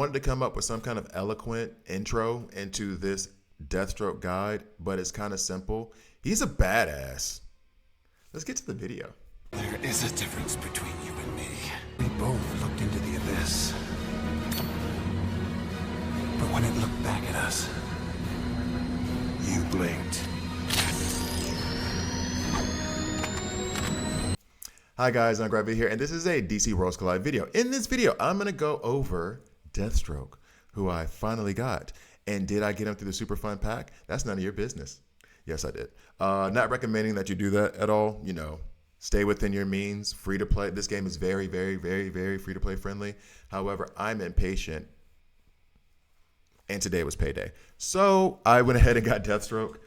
wanted to come up with some kind of eloquent intro into this Deathstroke guide, but it's kind of simple. He's a badass. Let's get to the video. There is a difference between you and me. We both looked into the abyss. But when it looked back at us, you blinked. Hi guys, I'm Gravity here, and this is a DC Worlds Collide video. In this video, I'm going to go over Deathstroke, who I finally got. And did I get him through the super fun pack? That's none of your business. Yes, I did. Not recommending that you do that at all. You know, stay within your means. Free to play. This game is very, very, very, very free to play friendly. However, I'm impatient, and today was payday. So I went ahead and got Deathstroke.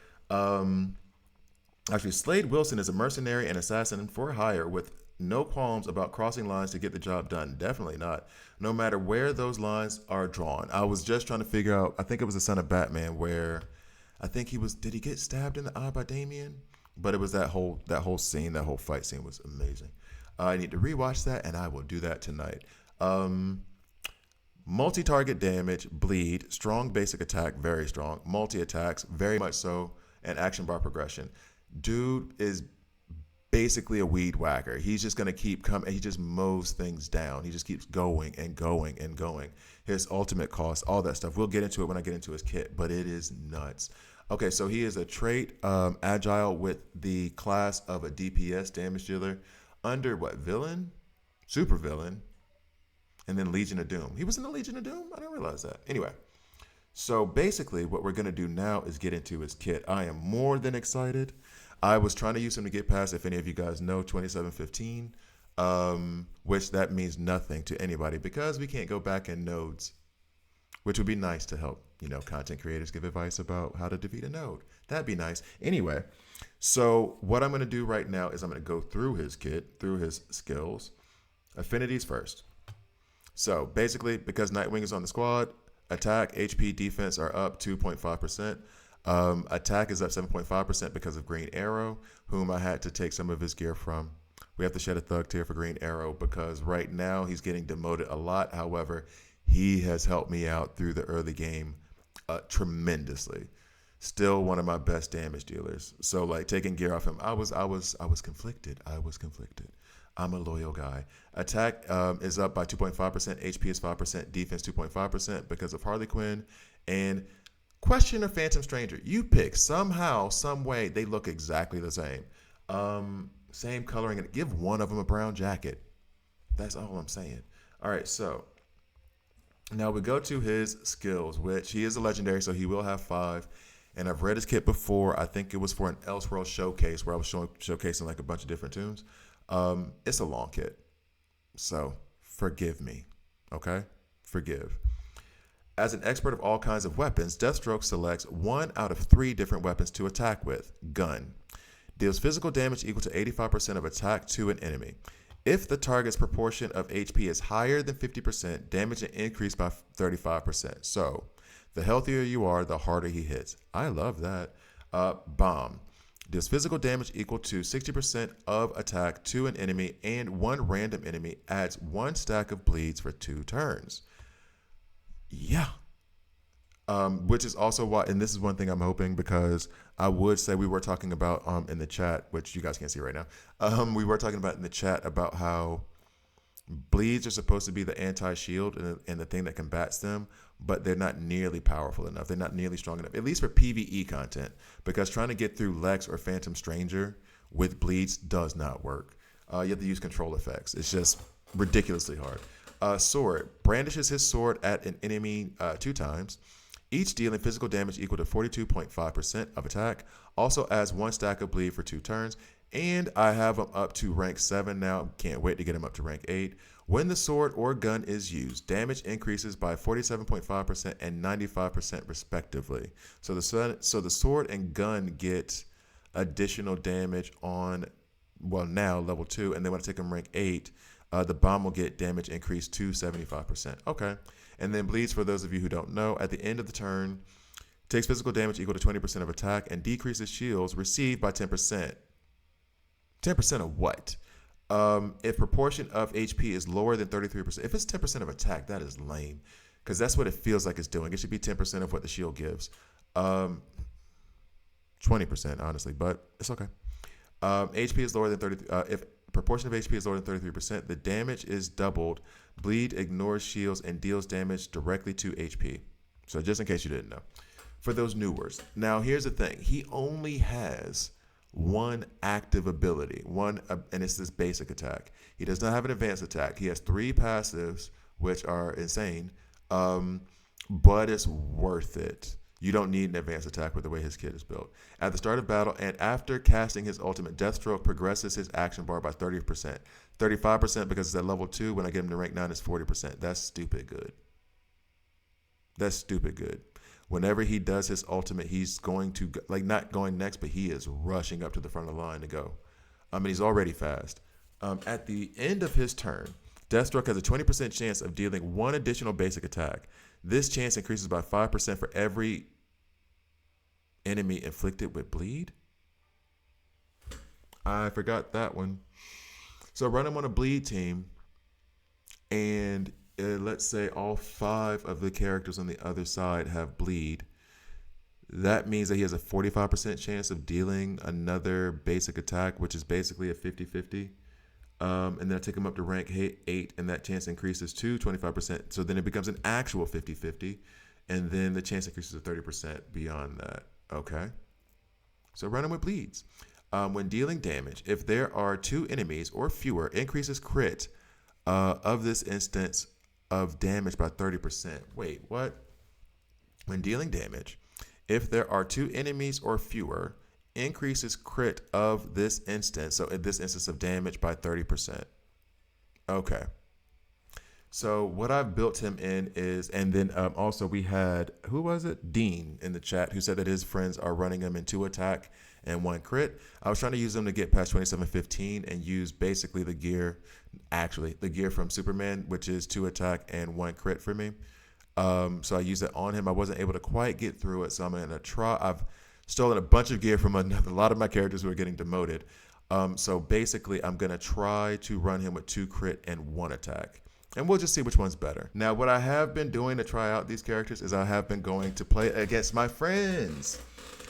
Actually, Slade Wilson is a mercenary and assassin for hire with no qualms about crossing lines to get the job done. Definitely not. No matter where those lines are drawn. I was just trying to figure out, I think it was the Son of Batman where I think he was, did he get stabbed in the eye by Damien? But it was that whole scene, that whole fight scene was amazing. I need to rewatch that, and I will do that tonight. Multi-target damage, bleed, strong basic attack, very strong. Multi-attacks, very much so, and action bar progression. Dude is basically a weed whacker. He's just going to keep coming. He just mows things down. He just keeps going and going and going. His ultimate cost, all that stuff. We'll get into it when I get into his kit, but it is nuts. Okay, so he is a trait, agile with the class of a DPS damage dealer under what, villain? Super villain. And then Legion of Doom. He was in the Legion of Doom? I didn't realize that. Anyway, so basically what we're going to do now is get into his kit. I am more than excited. I was trying to use him to get past, if any of you guys know, 2715, which that means nothing to anybody because we can't go back in nodes, which would be nice to help, you know, content creators give advice about how to defeat a node. That'd be nice. Anyway, so what I'm going to do right now is I'm going to go through his kit, through his skills. Affinities first. So basically, because Nightwing is on the squad, attack, HP, defense are up 2.5%. Attack is up 7.5% because of Green Arrow, whom I had to take some of his gear from. We have to shed a thug tier for Green Arrow because right now he's getting demoted a lot. However, he has helped me out through the early game tremendously. Still one of my best damage dealers. So like taking gear off him, I was conflicted. I'm a loyal guy. Attack is up by 2.5%. HP is 5%. Defense 2.5% because of Harley Quinn. And Question or Phantom Stranger. You pick. Somehow, some way, they look exactly the same. Same coloring. And give one of them a brown jacket. That's all I'm saying. All right, so now we go to his skills, which he is a legendary, so he will have 5. And I've read his kit before. I think it was for an Elseworld showcase where I was showcasing like a bunch of different tunes. It's a long kit, so forgive me, okay? Forgive. As an expert of all kinds of weapons, Deathstroke selects 1 out of 3 different weapons to attack with. Gun. Deals physical damage equal to 85% of attack to an enemy. If the target's proportion of HP is higher than 50%, damage is increased by 35%. So, the healthier you are, the harder he hits. I love that. Bomb. Deals physical damage equal to 60% of attack to an enemy, and one random enemy adds 1 stack of bleeds for 2 turns. Yeah. Which is also why, and this is one thing I'm hoping, because I would say we were talking about in the chat, which you guys can't see right now. We were talking about in the chat about how bleeds are supposed to be the anti-shield and the thing that combats them, but they're not nearly powerful enough. They're not nearly strong enough, at least for PvE content, because trying to get through Lex or Phantom Stranger with bleeds does not work. You have to use control effects. It's just ridiculously hard. Sword. Brandishes his sword at an enemy 2 times. Each dealing physical damage equal to 42.5% of attack. Also adds 1 stack of bleed for 2 turns. And I have him up to rank 7 now. Can't wait to get him up to rank 8. When the sword or gun is used, damage increases by 47.5% and 95% respectively. So the sword and gun get additional damage on, well, now level 2, and then when I take him rank 8, the bomb will get damage increased to 75%. Okay. And then bleeds, for those of you who don't know, at the end of the turn, takes physical damage equal to 20% of attack and decreases shields received by 10%. 10% of what? If proportion of HP is lower than 33%, if it's 10% of attack, that is lame. because that's what it feels like it's doing. It should be 10% of what the shield gives. 20%, honestly, but it's okay. HP is lower than 30. If proportion of HP is lower than 33%, the damage is doubled. Bleed ignores shields and deals damage directly to HP. So just in case you didn't know. For those new words. Now, here's the thing. He only has one active ability, and it's this basic attack. He does not have an advanced attack. He has 3 passives, which are insane, but it's worth it. You don't need an advanced attack with the way his kit is built. At the start of battle and after casting his ultimate, Deathstroke progresses his action bar by 30%. 35% because it's at level 2. When I get him to rank 9, it's 40%. That's stupid good. That's stupid good. Whenever he does his ultimate, he's going to, like, not going next, but he is rushing up to the front of the line to go. And he's already fast. At the end of his turn, Deathstroke has a 20% chance of dealing 1 additional basic attack. This chance increases by 5% for every enemy inflicted with bleed. I forgot that one. So run him on a bleed team, and let's say all 5 of the characters on the other side have bleed. That means that he has a 45% chance of dealing another basic attack, which is basically a 50-50. And then I take him up to rank 8, and that chance increases to 25%. So then it becomes an actual 50-50, and then the chance increases to 30% beyond that. Okay? So run him with bleeds. When dealing damage, if there are 2 enemies or fewer, increases crit of this instance of damage by 30%. Wait, what? When dealing damage, if there are 2 enemies or fewer, increases crit of this instance. So in this instance of damage by 30%. Okay. So what I've built him in is, and then also we had, who was it? Dean in the chat, who said that his friends are running him in 2 attack and 1 crit. I was trying to use them to get past 2715 and use basically the gear from Superman, which is 2 attack and 1 crit for me. So I used it on him. I wasn't able to quite get through it, so I'm going to try. I've stolen a bunch of gear from a lot of my characters who are getting demoted. So basically, I'm going to try to run him with 2 crit and 1 attack. And we'll just see which one's better. Now, what I have been doing to try out these characters is I have been going to play against my friends.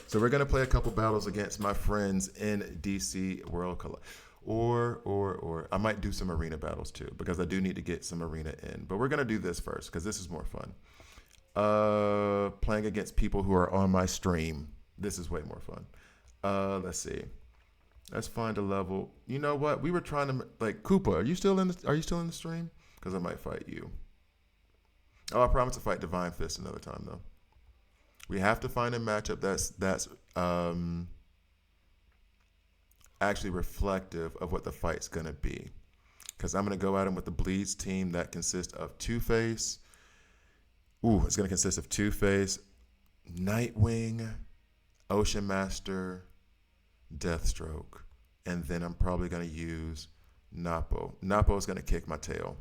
So we're going to play a couple battles against my friends in DC World Collide. Or I might do some arena battles too, because I do need to get some arena in. But we're going to do this first because this is more fun. Playing against people who are on my stream. This is way more fun. Let's see. Let's find a level. You know what? We were trying to, like, Koopa, are you still in the stream? Because I might fight you. Oh, I promise to fight Divine Fist another time though. We have to find a matchup that's actually reflective of what the fight's gonna be. Because I'm gonna go at him with the Bleeds team that consists of Two-Face. It's gonna consist of Two-Face, Nightwing, Ocean Master, Deathstroke, and then I'm probably gonna use Napo. Napo is gonna kick my tail.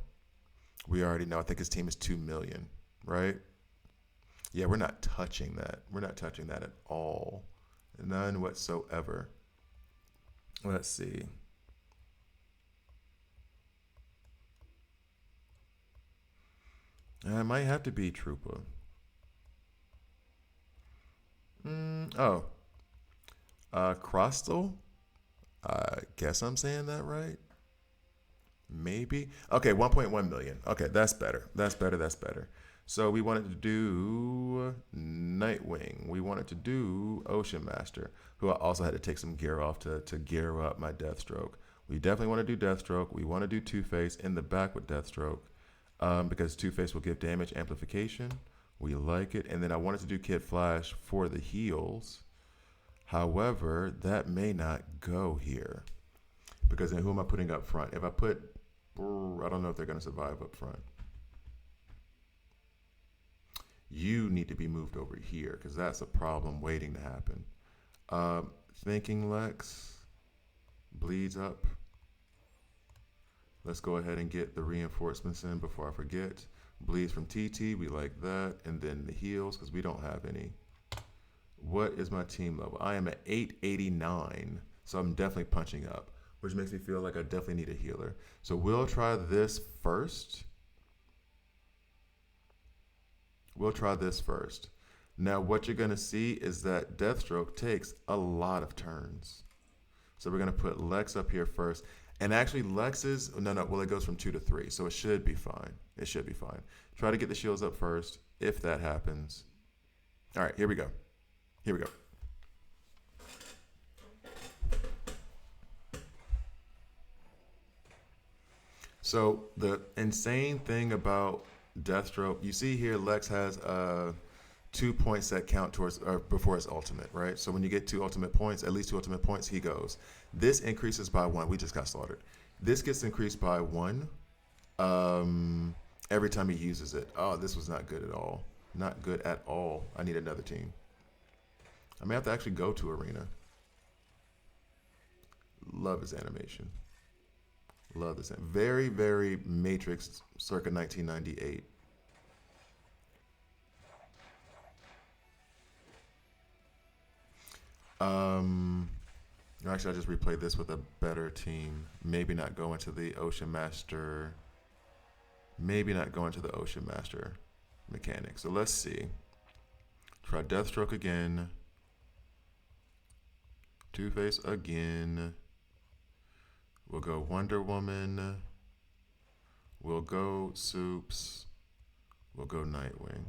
We already know. I think his team is 2 million, right? Yeah, we're not touching that. We're not touching that at all. None whatsoever. Let's see. I might have to be Trooper. Crostal? I guess I'm saying that right. Maybe. Okay, 1.1 million. Okay, that's better. That's better. So we wanted to do Nightwing. We wanted to do Ocean Master, who I also had to take some gear off to gear up my Deathstroke. We definitely want to do Deathstroke. We want to do Two-Face in the back with Deathstroke because Two-Face will give damage amplification. We like it. And then I wanted to do Kid Flash for the heals. However, that may not go here. Because then who am I putting up front? If I put, I don't know if they're going to survive up front. You need to be moved over here because that's a problem waiting to happen. Thinking Lex bleeds up. Let's go ahead and get the reinforcements in before I forget. Bleeds from TT, we like that. And then the heals because we don't have any. What is my team level? I am at 889, so I'm definitely punching up, which makes me feel like I definitely need a healer. So we'll try this first. we'll try this first. Now, what you're going to see is that Deathstroke takes a lot of turns. So we're going to put Lex up here first. And actually, Lex's, well, it goes from 2 to 3. So it should be fine. It should be fine. Try to get the shields up first, if that happens. All right, here we go. Here we go. So the insane thing about Deathstroke, you see here, Lex has 2 points that count towards before his ultimate, right? So when you get 2 ultimate points, at least 2 ultimate points, he goes. This increases by 1. We just got slaughtered. This gets increased by 1 every time he uses it. Oh, this was not good at all. Not good at all. I need another team. I may have to actually go to Arena. Love his animation. Love this. Very, very Matrix circa 1998. Actually, I just replayed this with a better team. Maybe not go into the Ocean Master. Maybe not go into the Ocean Master mechanic. So let's see. Try Deathstroke again. Two-Face again. We'll go Wonder Woman. We'll go Soups. We'll go Nightwing.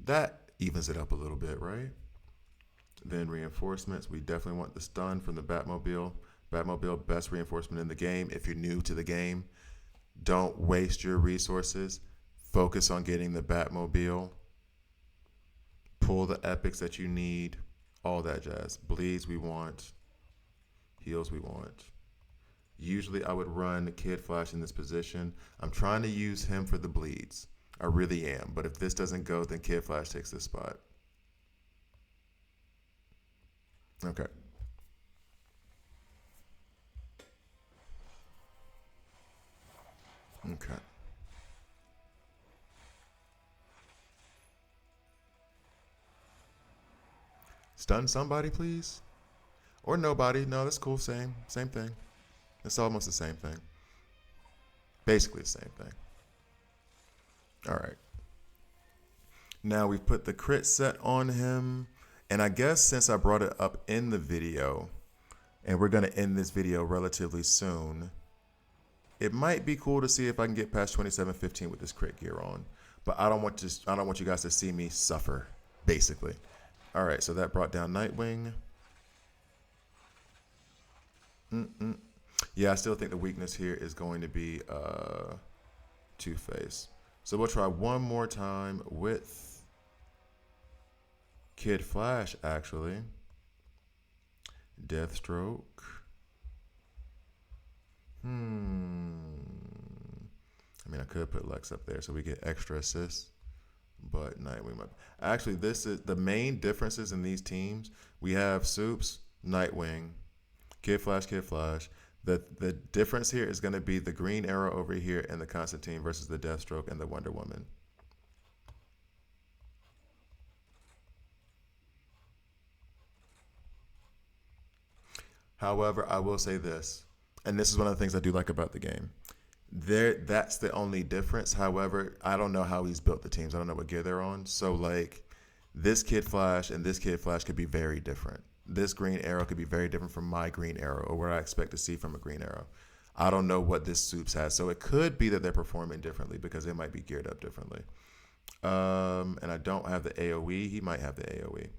That evens it up a little bit, right? Then reinforcements. We definitely want the stun from the Batmobile. Batmobile, best reinforcement in the game. If you're new to the game, don't waste your resources. Focus on getting the Batmobile. Pull the epics that you need. All that jazz. Bleeds we want. Heals we want. Usually I would run Kid Flash in this position. I'm trying to use him for the bleeds. I really am. But if this doesn't go, then Kid Flash takes this spot. Okay. Okay. Stun somebody, please. Or nobody. No, that's cool. Same thing. It's almost the same thing. Basically the same thing. All right. Now we've put the crit set on him. And I guess since I brought it up in the video, and we're going to end this video relatively soon, it might be cool to see if I can get past 2715 with this crit gear on. But I don't want you guys to see me suffer, basically. All right, so that brought down Nightwing. Yeah, I still think the weakness here is going to be Two-Face. So we'll try one more time with Kid Flash, actually. Deathstroke. I mean, I could put Lex up there so we get extra assists, but Nightwing might. Actually, this is the main differences in these teams. We have Soups, Nightwing, Kid Flash. The difference here is going to be the Green Arrow over here and the Constantine versus the Deathstroke and the Wonder Woman. However, I will say this, and this is one of the things I do like about the game. That's the only difference. However, I don't know how he's built the teams. I don't know what gear they're on. So, like, this Kid Flash and this Kid Flash could be very different. This Green Arrow could be very different from my Green Arrow or what I expect to see from a Green Arrow. I don't know what this Soups has. So it could be that they're performing differently because they might be geared up differently. And I don't have the AoE. He might have the AoE.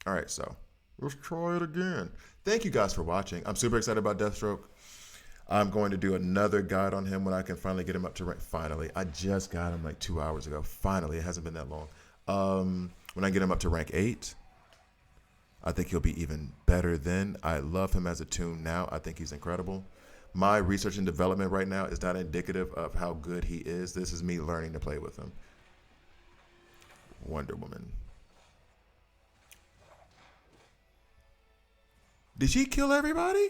All right, so let's try it again. Thank you guys for watching. I'm super excited about Deathstroke. I'm going to do another guide on him when I can finally get him up to rank. Finally. I just got him like 2 hours ago. Finally. It hasn't been that long. When I get him up to rank 8, I think he'll be even better then. I love him as a toon now. I think he's incredible. My research and development right now is not indicative of how good he is. This is me learning to play with him. Wonder Woman. Did she kill everybody?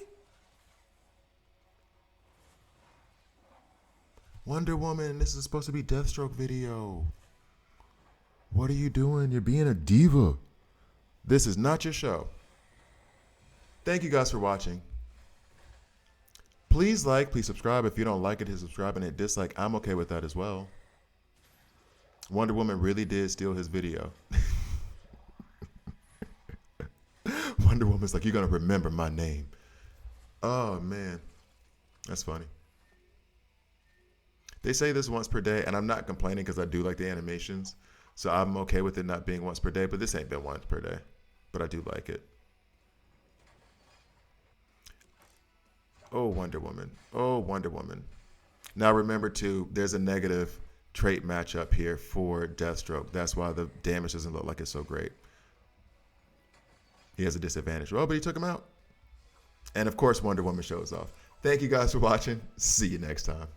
Wonder Woman, this is supposed to be Deathstroke video. What are you doing? You're being a diva. This is not your show. Thank you guys for watching. Please like, please subscribe. If you don't like it, hit subscribe and hit dislike. I'm okay with that as well. Wonder Woman really did steal his video. Wonder Woman's like, you're going to remember my name. Oh, man. That's funny. They say this once per day, and I'm not complaining because I do like the animations. So I'm okay with it not being once per day, but this ain't been once per day. But I do like it. Oh, Wonder Woman. Oh, Wonder Woman. Now remember, too, there's a negative trait matchup here for Deathstroke. That's why the damage doesn't look like it's so great. He has a disadvantage. Oh, but he took him out. And, of course, Wonder Woman shows off. Thank you guys for watching. See you next time.